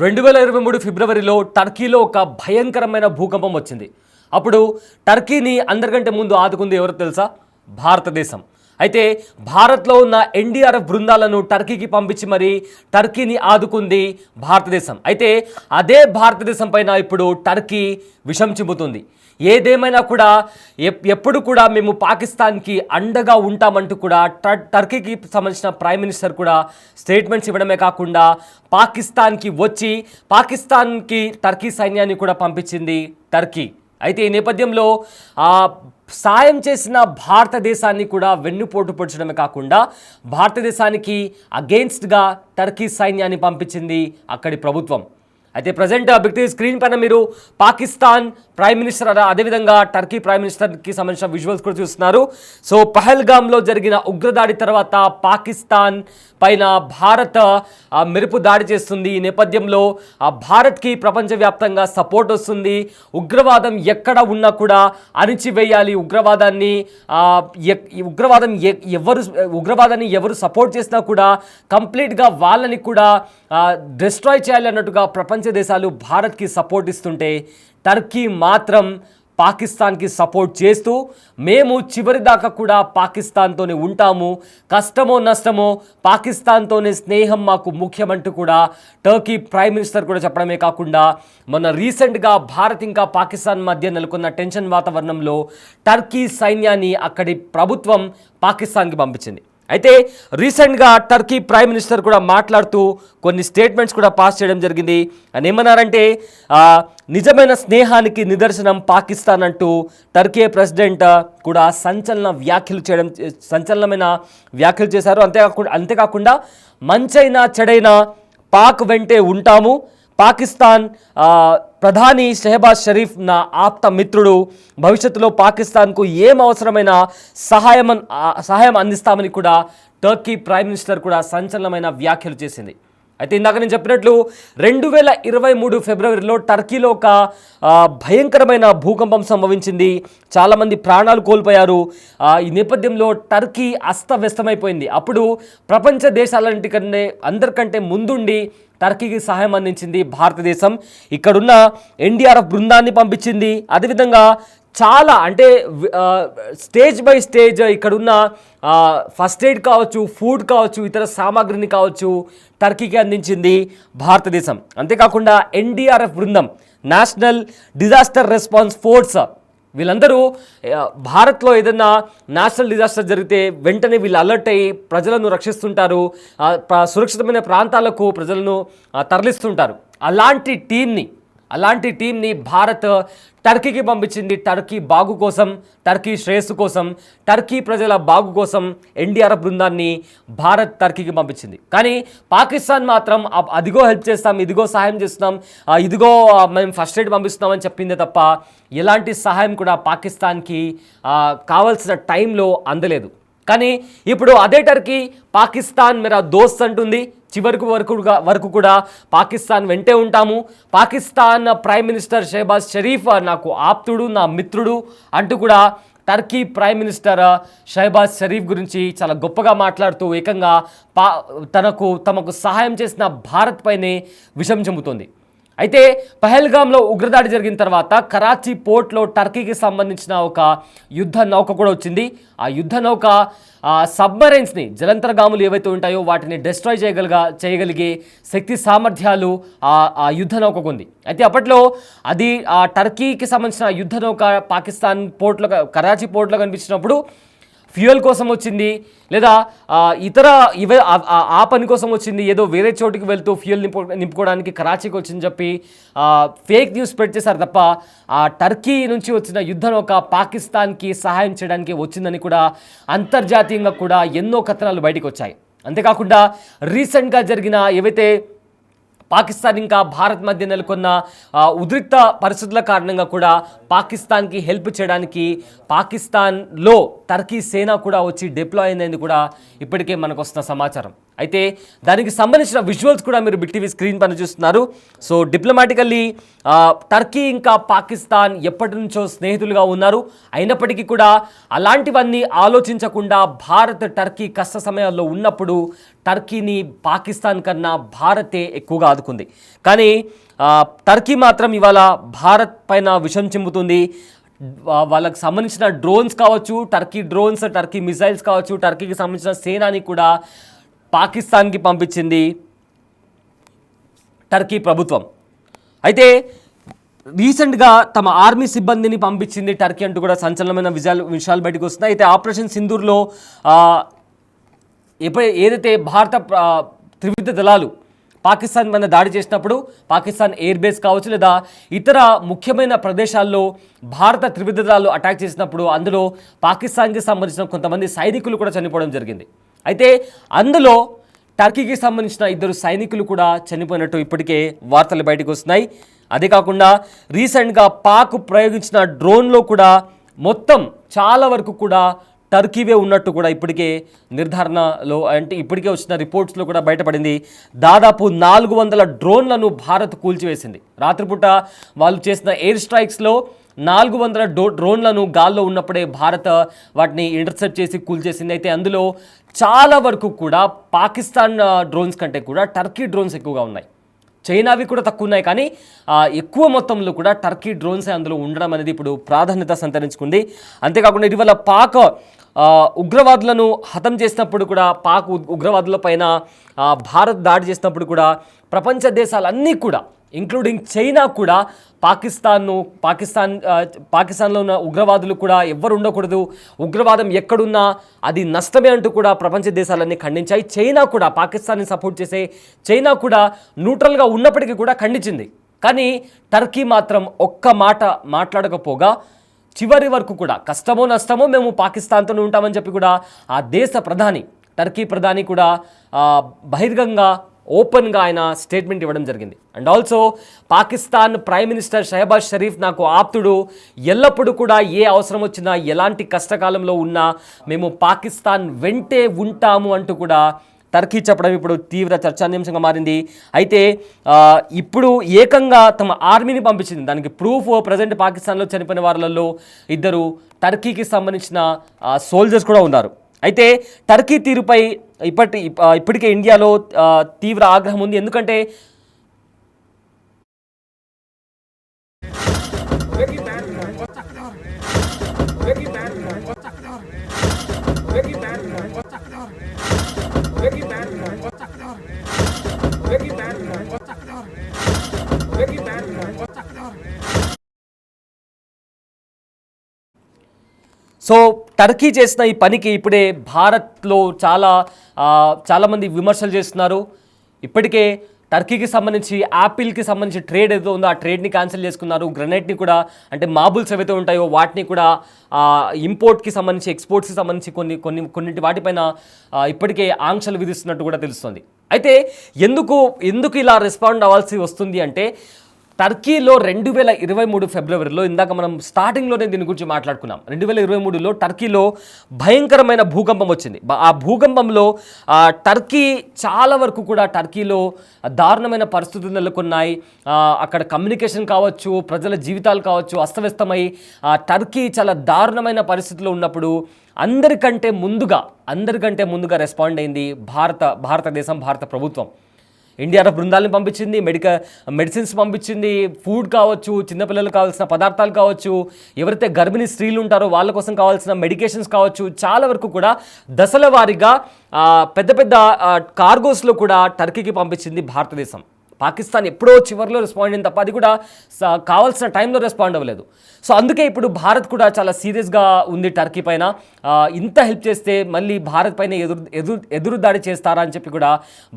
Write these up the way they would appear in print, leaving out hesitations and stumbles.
2023 ఫిబ్రవరిలో టర్కీలో ఒక భయంకరమైన భూకంపం వచ్చింది. అప్పుడు టర్కీని అందరికంటే ముందు ఆదుకుంది ఎవరో తెలుసా? భారతదేశం. అయితే భారత్లో ఉన్న ఎన్డీఆర్ఎఫ్ బృందాలను టర్కీకి పంపించి మరి టర్కీని ఆదుకుంది భారతదేశం. అయితే అదే భారతదేశం పైన ఇప్పుడు టర్కీ విషం చిమ్ముతుంది. ఏదేమైనా కూడా ఎప్పుడు కూడా మేము పాకిస్తాన్కి అండగా ఉంటామంటూ కూడా టర్కీకి సంబంధించిన ప్రైమ్ మినిస్టర్ కూడా స్టేట్మెంట్స్ ఇవ్వడమే కాకుండా పాకిస్తాన్కి వచ్చి పాకిస్తాన్కి టర్కీ సైన్యాన్ని కూడా పంపించింది టర్కీ. అయితే ఈ నేపథ్యంలో సాయం చేసిన భారతదేశాన్ని కూడా వెన్నుపోటు పొడిచడమే కాకుండా భారతదేశానికి అగెయిన్స్ట్గా టర్కీ సైన్యాన్ని పంపించింది అక్కడి ప్రభుత్వం. అయితే ప్రజెంట్ బిగ్ స్క్రీన్ పైన మీరు పాకిస్తాన్ ప్రైమ్ మినిస్టర్ అదేవిధంగా టర్కీ ప్రైమ్ మినిస్టర్కి సంబంధించిన విజువల్స్ కూడా చూస్తున్నారు. సో పహల్గామ్లో జరిగిన ఉగ్రదాడి తర్వాత పాకిస్తాన్ పైన భారత్ మెరుపు దాడి చేస్తుంది. ఈ నేపథ్యంలో భారత్కి ప్రపంచవ్యాప్తంగా సపోర్ట్ వస్తుంది. ఉగ్రవాదం ఎక్కడ ఉన్నా కూడా అణిచివేయాలి. ఉగ్రవాదాన్ని ఎవరు సపోర్ట్ చేసినా కూడా కంప్లీట్గా వాళ్ళని కూడా డిస్ట్రాయ్ చేయాలి అన్నట్టుగా ప్రపంచ దేశాలు భారత్కి సపోర్ట్ ఇస్తుంటే టర్కీ మాత్రం పాకిస్తాన్కి సపోర్ట్ చేస్తూ మేము చివరి దాకా కూడా పాకిస్తాన్తోనే ఉంటాము, కష్టమో నష్టమో పాకిస్తాన్తోనే స్నేహం మాకు ముఖ్యమంటూ కూడా టర్కీ ప్రైమ్ మినిస్టర్ కూడా చెప్పడమే కాకుండా మొన్న రీసెంట్గా భారత్ ఇంకా పాకిస్తాన్ మధ్య నెలకొన్న టెన్షన్ వాతావరణంలో టర్కీ సైన్యాన్ని అక్కడి ప్రభుత్వం పాకిస్తాన్కి పంపించింది. అయితే రీసెంట్గా టర్కీ ప్రైమ్ మినిస్టర్ కూడా మాట్లాడుతూ కొన్ని స్టేట్మెంట్స్ కూడా పాస్ చేయడం జరిగింది. అని ఏమన్నారంటే నిజమైన స్నేహానికి నిదర్శనం పాకిస్తాన్ అంటూ టర్కీ ప్రెసిడెంట్ కూడా సంచలనమైన వ్యాఖ్యలు చేశారు. అంతేకాకుండా మంచైనా చెడైనా పాక్ వెంటే ఉంటాము, పాకిస్తాన్ ప్రధాని షెహబాజ్ షరీఫ్ నా ఆప్త మిత్రుడు, భవిష్యత్తులో పాకిస్తాన్కు ఏం అవసరమైన సహాయం అందిస్తామని కూడా టర్కీ ప్రైమ్ మినిస్టర్ కూడా సంచలనమైన వ్యాఖ్యలు చేసింది. అయితే ఇందాక నేను చెప్పినట్లు 2023 ఫిబ్రవరిలో టర్కీలో ఒక భయంకరమైన భూకంపం సంభవించింది. చాలామంది ప్రాణాలు కోల్పోయారు. ఈ నేపథ్యంలో టర్కీ అస్తవ్యస్తమైపోయింది. అప్పుడు ప్రపంచ అందరికంటే ముందుండి టర్కీకి సహాయం అందించింది భారతదేశం. ఇక్కడున్న ఎన్డీఆర్ఎఫ్ బృందాన్ని పంపించింది. అదేవిధంగా చాలా అంటే స్టేజ్ బై స్టేజ్ ఇక్కడున్న ఫస్ట్ ఎయిడ్ కావచ్చు, ఫుడ్ కావచ్చు, ఇతర సామాగ్రిని కావచ్చు టర్కీకి అందించింది భారతదేశం. అంతేకాకుండా ఎన్డీఆర్ఎఫ్ బృందం, నేషనల్ డిజాస్టర్ రెస్పాన్స్ ఫోర్స్, వీళ్ళందరూ భారత్లో ఏదైనా నేషనల్ డిజాస్టర్ జరిగితే వెంటనే వీళ్ళు అలర్ట్ అయ్యి ప్రజలను రక్షిస్తుంటారు, సురక్షితమైన ప్రాంతాలకు ప్రజలను తరలిస్తుంటారు. అలాంటి టీంని భారత్ టర్కీకి పంపించింది. టర్కీ బాగు కోసం, టర్కీ శ్రేయస్సు కోసం, టర్కీ ప్రజల బాగు కోసం ఎన్డీఆర్ఎఫ్ బృందాన్ని భారత్ టర్కీకి పంపించింది. కానీ పాకిస్తాన్ మాత్రం అదిగో హెల్ప్ చేస్తాం, ఇదిగో సహాయం చేస్తున్నాం, ఇదిగో మేము ఫస్ట్ ఎయిడ్ పంపిస్తున్నామని చెప్పిందే తప్ప ఎలాంటి సహాయం కూడా పాకిస్తాన్కి కావాల్సిన టైంలో అందలేదు. కానీ ఇప్పుడు అదే టర్కీ పాకిస్తాన్ మేరా దోస్త్ అంటుంది. చివరికి వరకు కూడా పాకిస్తాన్ వెంటే ఉంటాము, పాకిస్తాన్ ప్రైమ్ మినిస్టర్ షెహబాజ్ షరీఫ్ నాకు ఆప్తుడు, నా మిత్రుడు అంటూ కూడా Turkey prime minister Shehbaz Sharif గురించి చాలా గొప్పగా మాట్లాడుతూ ఏకంగా తమకు సహాయం చేసిన భారత్ పైనే విషం చెందుతోంది. అయితే పహల్గామ్లో ఉగ్రదాడి జరిగిన తర్వాత కరాచీ పోర్ట్లో టర్కీకి సంబంధించిన ఒక యుద్ధ నౌక కూడా వచ్చింది. ఆ యుద్ధ నౌక సబ్మరైన్స్ని, జలంతర్గాములు ఏవైతే ఉంటాయో వాటిని డిస్ట్రాయ్ చేయగలిగే శక్తి సామర్థ్యాలు ఆ యుద్ధ నౌకకు ఉంది. అయితే అప్పట్లో అది టర్కీకి సంబంధించిన యుద్ధ నౌక పాకిస్తాన్ పోర్ట్లో, కరాచీ పోర్ట్లో కనిపించినప్పుడు ఫ్యూయల్ కోసం వచ్చింది, లేదా ఇతర ఆ పని కోసం వచ్చింది, ఏదో వేరే చోటుకి వెళ్తూ ఫ్యూయల్ నింపుకోవడానికి కరాచీకి వచ్చిందని చెప్పి ఫేక్ న్యూస్ స్ప్రెడ్ చేశారు తప్ప ఆ టర్కీ నుంచి వచ్చిన యుద్ధ నౌక పాకిస్తాన్కి సహాయం చేయడానికి వచ్చిందని కూడా అంతర్జాతీయంగా కూడా ఎన్నో కథనాలు బయటకు వచ్చాయి. అంతేకాకుండా రీసెంట్గా జరిగిన ఏవైతే పాకిస్తాన్ ఇంకా భారత్ మధ్య నెలకొన్న ఉద్రిక్త పరిస్థితుల కారణంగా కూడా పాకిస్తాన్కి హెల్ప్ చేయడానికి పాకిస్తాన్లో టర్కీ సేన కూడా వచ్చి డిప్లాయ్ అయిందని కూడా ఇప్పటికే మనకు వస్తున్న సమాచారం. అయితే దానికి సంబంధించిన విజువల్స్ కూడా మీరు బిగ్ టీవీ స్క్రీన్ పైన చూస్తున్నారు. సో డిప్లొమాటికల్లీ టర్కీ ఇంకా పాకిస్తాన్ ఎప్పటి నుంచో స్నేహితులుగా ఉన్నారు. అయినప్పటికీ కూడా అలాంటివన్నీ ఆలోచించకుండా భారత్ టర్కీ కష్ట సమయాల్లో ఉన్నప్పుడు టర్కీని పాకిస్తాన్ కన్నా భారతే ఎక్కువగా ఆదుకుంది. కానీ టర్కీ మాత్రం ఇవాళ భారత్ పైన విషం చిమ్ముతుంది. వాళ్ళకి సంబంధించిన డ్రోన్స్ కావచ్చు, టర్కీ డ్రోన్స్, టర్కీ మిసైల్స్ కావచ్చు, టర్కీకి సంబంధించిన సేనాని కూడా పాకిస్తాన్కి పంపించింది టర్కీ ప్రభుత్వం. అయితే రీసెంట్గా తమ ఆర్మీ సిబ్బందిని పంపించింది టర్కీ అంటూ కూడా సంచలనమైన విషయాలు బయటకు వస్తున్నాయి. అయితే ఆపరేషన్ సింధూర్లో ఏదైతే భారత త్రివిధ దళాలు పాకిస్తాన్ మీద దాడి చేసినప్పుడు పాకిస్తాన్ ఎయిర్ బేస్ కావచ్చు లేదా ఇతర ముఖ్యమైన ప్రదేశాల్లో భారత త్రివిధ దళాలు అటాక్ చేసినప్పుడు అందులో పాకిస్తాన్కి సంబంధించిన కొంతమంది సైనికులు కూడా చనిపోవడం జరిగింది. అయితే అందులో టర్కీకి సంబంధించిన 2 సైనికులు కూడా చనిపోయినట్టు ఇప్పటికే వార్తలు బయటకు వస్తున్నాయి. అదే కాకుండా రీసెంట్గా పాక్ ప్రయోగించిన డ్రోన్లో కూడా మొత్తం చాలా వరకు కూడా టర్కీవే ఉన్నట్టు కూడా ఇప్పటికే నిర్ధారణలో అంటే ఇప్పటికే వచ్చిన రిపోర్ట్స్లో కూడా బయటపడింది. దాదాపు 400 డ్రోన్లను భారత్ కూల్చివేసింది. రాత్రిపూట వాళ్ళు చేసిన ఎయిర్ స్ట్రైక్స్లో 400 డ్రోన్లను గాల్లో ఉన్నప్పుడే భారత్ వాటిని ఇంటర్సెప్ట్ చేసి కూల్చేసింది. అయితే అందులో చాలా వరకు కూడా పాకిస్తాన్ డ్రోన్స్ కంటే కూడా టర్కీ డ్రోన్స్ ఎక్కువగా ఉన్నాయి. చైనావి కూడా తక్కువ ఉన్నాయి, కానీ ఎక్కువ మొత్తంలో కూడా టర్కీ డ్రోన్స్ అందులో ఉండడం అనేది ఇప్పుడు ప్రాధాన్యత సంతరించుకుంది. అంతేకాకుండా ఇటీవల పాక్ ఉగ్రవాదులను హతం చేసినప్పుడు కూడా, పాక్ ఉగ్రవాదుల పైన భారత్ దాడి చేసినప్పుడు కూడా ప్రపంచ దేశాలన్నీ కూడా ఇంక్లూడింగ్ చైనా కూడా పాకిస్తాన్లో ఉన్న ఉగ్రవాదులు కూడా ఎవ్వరు ఉండకూడదు, ఉగ్రవాదం ఎక్కడున్నా అది నష్టమే అంటూ కూడా ప్రపంచ దేశాలన్నీ ఖండించాయి. చైనా కూడా పాకిస్తాన్ని సపోర్ట్ చేసే చైనా కూడా న్యూట్రల్గా ఉన్నప్పటికీ కూడా ఖండించింది. కానీ టర్కీ మాత్రం ఒక్క మాట మాట్లాడకపోగా చివరి వరకు కూడా కష్టమో నష్టమో మేము పాకిస్తాన్తోనే ఉంటామని చెప్పి కూడా ఆ దేశ ప్రధాని, టర్కీ ప్రధాని కూడా బహిర్గంగా ఓపెన్గా ఆయన స్టేట్మెంట్ ఇవ్వడం జరిగింది. And also Pakistan prime minister Shehbaz Sharif నాకు ఆప్తుడు, ఎల్లప్పుడూ కూడా ఏ అవసరం వచ్చినా ఎలాంటి కష్టకాలంలో ఉన్నా మేము పాకిస్తాన్ వెంటే ఉంటాము అంటూ కూడా టర్కీ చెప్పడం ఇప్పుడు తీవ్ర చర్చానీయాంశంగా మారింది. అయితే ఇప్పుడు ఏకంగా తమ ఆర్మీని పంపించింది. దానికి ప్రూఫ్ ప్రజెంట్ పాకిస్తాన్లో చనిపోయిన వారిలో 2 టర్కీకి సంబంధించిన సోల్జర్స్ కూడా ఉన్నారు. అయితే టర్కీ తీరుపై ఇప్పటికే ఇండియాలో తీవ్ర ఆగ్రహం ఉంది. ఎందుకంటే సో టర్కీ చేసిన ఈ పనికి ఇప్పుడే భారత్లో చాలామంది విమర్శలు చేస్తున్నారు. ఇప్పటికే టర్కీకి సంబంధించి యాపిల్కి సంబంధించి ట్రేడ్ ఏదో ఉందో ఆ ట్రేడ్ని క్యాన్సిల్ చేసుకున్నారు. గ్రనైట్ని కూడా, అంటే మార్బుల్స్ ఏవైతే ఉంటాయో వాటిని కూడా ఇంపోర్ట్కి సంబంధించి, ఎక్స్పోర్ట్స్కి సంబంధించి కొన్నింటి వాటిపైన ఇప్పటికే ఆంక్షలు విధిస్తున్నట్టు కూడా తెలుస్తుంది. అయితే ఎందుకు ఇలా రెస్పాండ్ అవ్వాల్సి వస్తుంది అంటే, టర్కీలో 2023 ఫిబ్రవరిలో, ఇందాక మనం స్టార్టింగ్లోనే దీని గురించి మాట్లాడుకున్నాం, 2023లో టర్కీలో భయంకరమైన భూకంపం వచ్చింది. ఆ భూకంపంలో టర్కీ చాలా వరకు కూడా టర్కీలో దారుణమైన పరిస్థితులు నెలకొన్నాయి. అక్కడ కమ్యూనికేషన్ కావచ్చు, ప్రజల జీవితాలు కావచ్చు అస్తవ్యస్తమై టర్కీ చాలా దారుణమైన పరిస్థితిలో ఉన్నప్పుడు అందరికంటే ముందుగా రెస్పాండ్ అయింది భారతదేశం, భారత ప్రభుత్వం. ఎన్డీఆర్ఎఫ్ బృందాలను పంపించింది, మెడిసిన్స్ పంపించింది, ఫుడ్ కావచ్చు, చిన్నపిల్లలకు కావాల్సిన పదార్థాలు కావచ్చు, ఎవరైతే గర్భిణీ స్త్రీలు ఉంటారో వాళ్ళ కోసం కావాల్సిన మెడికేషన్స్ కావచ్చు, చాలా వరకు కూడా దశల వారీగా పెద్ద పెద్ద కార్గోస్లో కూడా టర్కీకి పంపించింది భారతదేశం. పాకిస్తాన్ ఎప్పుడో చివరిలో రెస్పాండ్ అయింది తప్ప అది కూడా కావాల్సిన టైంలో రెస్పాండ్ అవ్వలేదు. సో అందుకే ఇప్పుడు భారత్ కూడా చాలా సీరియస్గా ఉంది టర్కీ పైన. ఇంత హెల్ప్ చేస్తే మళ్ళీ భారత్ పైన ఎదురు దాడి చేస్తారా అని చెప్పి కూడా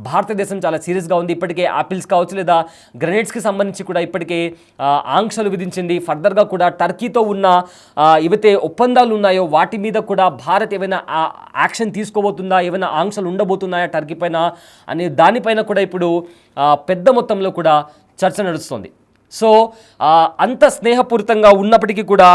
భారతదేశం చాలా సీరియస్గా ఉంది. ఇప్పటికే యాపిల్స్ కావచ్చు లేదా గ్రెనేడ్స్కి సంబంధించి కూడా ఇప్పటికే ఆంక్షలు విధించింది. ఫర్దర్గా కూడా టర్కీతో ఉన్న ఏవైతే ఒప్పందాలు ఉన్నాయో వాటి మీద కూడా భారత్ ఏమైనా యాక్షన్ తీసుకోబోతుందా, ఏమైనా ఆంక్షలు ఉండబోతున్నాయా టర్కీ పైన అనే దానిపైన కూడా ఇప్పుడు పెద్ద మొత్తంలో కూడా చర్చ నడుస్తుంది. సో అంత స్నేహపూరితంగా ఉన్నప్పటికీ కూడా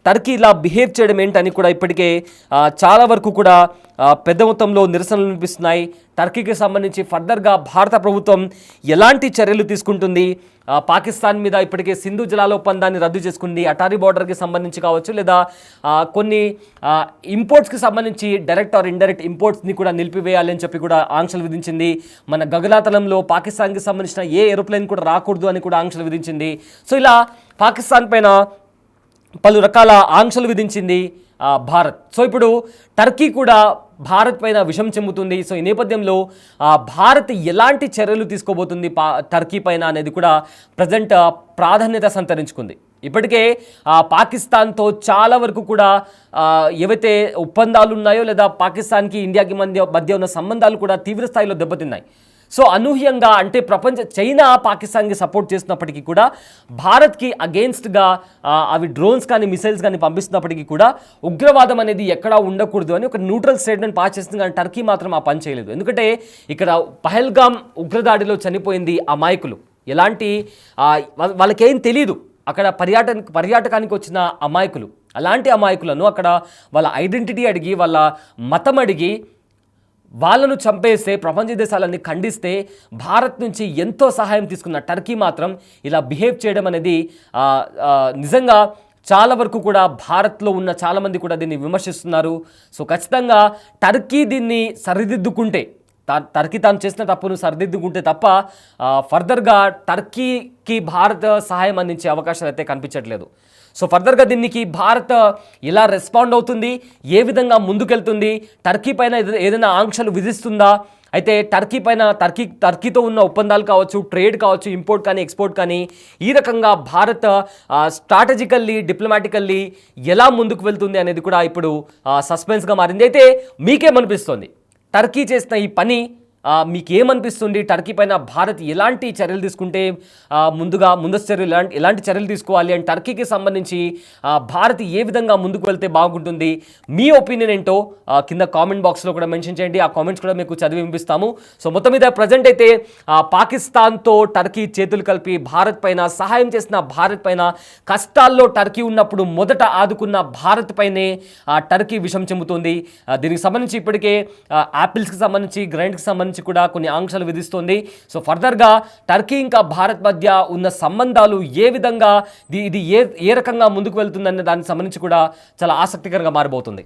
టర్కీ ఇలా బిహేవ్ చేయడం ఏంటని కూడా ఇప్పటికే చాలా వరకు కూడా పెద్ద మొత్తంలో నిరసనలు వినిపిస్తున్నాయి. టర్కీకి సంబంధించి ఫర్దర్గా భారత ప్రభుత్వం ఎలాంటి చర్యలు తీసుకుంటుంది, పాకిస్తాన్ మీద ఇప్పటికే సింధు జలాల ఒప్పందాన్ని రద్దు చేసుకుంది, అటారీ బార్డర్కి సంబంధించి కావచ్చు, లేదా కొన్ని ఇంపోర్ట్స్కి సంబంధించి డైరెక్ట్ ఆర్ ఇండైరెక్ట్ ఇంపోర్ట్స్ని కూడా నిలిపివేయాలని చెప్పి కూడా ఆంక్షలు విధించింది. మన గగనతలంలో పాకిస్తాన్కి సంబంధించిన ఏ ఏరోప్లేన్ కూడా రాకూడదు అని కూడా ఆంక్షలు విధించింది. సో ఇలా పాకిస్తాన్ పైన పలు రకాల ఆంక్షలు విధించింది భారత్. సో ఇప్పుడు టర్కీ కూడా భారత్ పైన విషం చెందుతుంది. సో ఈ నేపథ్యంలో భారత్ ఎలాంటి చర్యలు తీసుకోబోతుంది టర్కీ పైన అనేది కూడా ప్రజెంట్ ప్రాధాన్యత సంతరించుకుంది. ఇప్పటికే పాకిస్తాన్తో చాలా వరకు కూడా ఏవైతే ఒప్పందాలు ఉన్నాయో లేదా పాకిస్తాన్కి ఇండియాకి మధ్య ఉన్న సంబంధాలు కూడా తీవ్ర స్థాయిలో దెబ్బతిన్నాయి. సో అనూహ్యంగా అంటే చైనా పాకిస్తాన్కి సపోర్ట్ చేస్తున్నప్పటికీ కూడా భారత్కి అగెయిన్స్ట్గా అవి డ్రోన్స్ కానీ మిసైల్స్ కానీ పంపిస్తున్నప్పటికీ కూడా ఉగ్రవాదం అనేది ఎక్కడా ఉండకూడదు అని ఒక న్యూట్రల్ స్టేట్మెంట్ పాస్ చేస్తుంది. కానీ టర్కీ మాత్రం ఆ పని చేయలేదు. ఎందుకంటే ఇక్కడ పహల్గామ్ ఉగ్రదాడిలో చనిపోయింది అమాయకులు. ఎలాంటి వాళ్ళకేం తెలియదు, అక్కడ పర్యాటకానికి వచ్చిన అమాయకులు. అలాంటి అమాయకులను అక్కడ వాళ్ళ ఐడెంటిటీ అడిగి వాళ్ళ మతం అడిగి వాళ్ళను చంపేస్తే ప్రపంచ దేశాలన్నీ ఖండిస్తే భారత్ నుంచి ఎంతో సహాయం తీసుకున్న టర్కీ మాత్రం ఇలా బిహేవ్ చేయడం అనేది నిజంగా చాలా వరకు కూడా భారత్లో ఉన్న చాలామంది కూడా దీన్ని విమర్శిస్తున్నారు. సో ఖచ్చితంగా టర్కీ దీన్ని సరిదిద్దుకుంటే, టర్కీ తాను చేసిన తప్పును సరిదిద్దుకుంటే తప్ప ఫర్దర్గా టర్కీకి భారత్ సహాయం అందించే అవకాశాలు అయితే కనిపించట్లేదు. సో ఫర్దర్గా దీనికి భారత్ ఎలా రెస్పాండ్ అవుతుంది, ఏ విధంగా ముందుకెళ్తుంది, టర్కీ పైన ఏదైనా ఆంక్షలు విధిస్తుందా, అయితే టర్కీతో ఉన్న ఒప్పందాలు కావచ్చు, ట్రేడ్ కావచ్చు, ఇంపోర్ట్ కానీ ఎక్స్పోర్ట్ కానీ ఈ రకంగా భారత్ స్ట్రాటజికల్లీ డిప్లొమాటికల్లీ ఎలా ముందుకు వెళ్తుంది అనేది కూడా ఇప్పుడు సస్పెన్స్గా మారింది. అయితే మీకేమనిపిస్తుంది టర్కీ చేసిన ఈ పని? మీకేమనిపిస్తుంది? టర్కీ పైన భారత్ ఎలాంటి చర్యలు తీసుకుంటే ముందస్తు చర్యలు ఎలాంటి చర్యలు తీసుకోవాలి అండ్ టర్కీకి సంబంధించి భారత్ ఏ విధంగా ముందుకు వెళ్తే బాగుంటుంది? మీ ఒపీనియన్ ఏంటో కింద కామెంట్ బాక్స్లో కూడా మెన్షన్ చేయండి. ఆ కామెంట్స్ కూడా మీకు చదివి వినిపిస్తాము. సో మొత్తం మీద ప్రజెంట్ అయితే పాకిస్తాన్తో టర్కీ చేతులు కలిపి భారత్ పైన సహాయం చేసిన భారత్ పైన, కష్టాల్లో టర్కీ ఉన్నప్పుడు మొదట ఆదుకున్న భారత్ పైనే టర్కీ విషం చెందుతుంది. దీనికి సంబంధించి ఇప్పటికే యాపిల్స్కి సంబంధించి, గ్రైండ్కి సంబంధించి కూడా కొన్ని ఆంక్షలు విధిస్తోంది. సో ఫర్దర్గా టర్కీ ఇంకా భారత్ మధ్య ఉన్న సంబంధాలు ఏ విధంగా ఇది ఏ రకంగా ముందుకు వెళ్తుందనే దానికి సంబంధించి కూడా చాలా ఆసక్తికరంగా మారబోతుంది.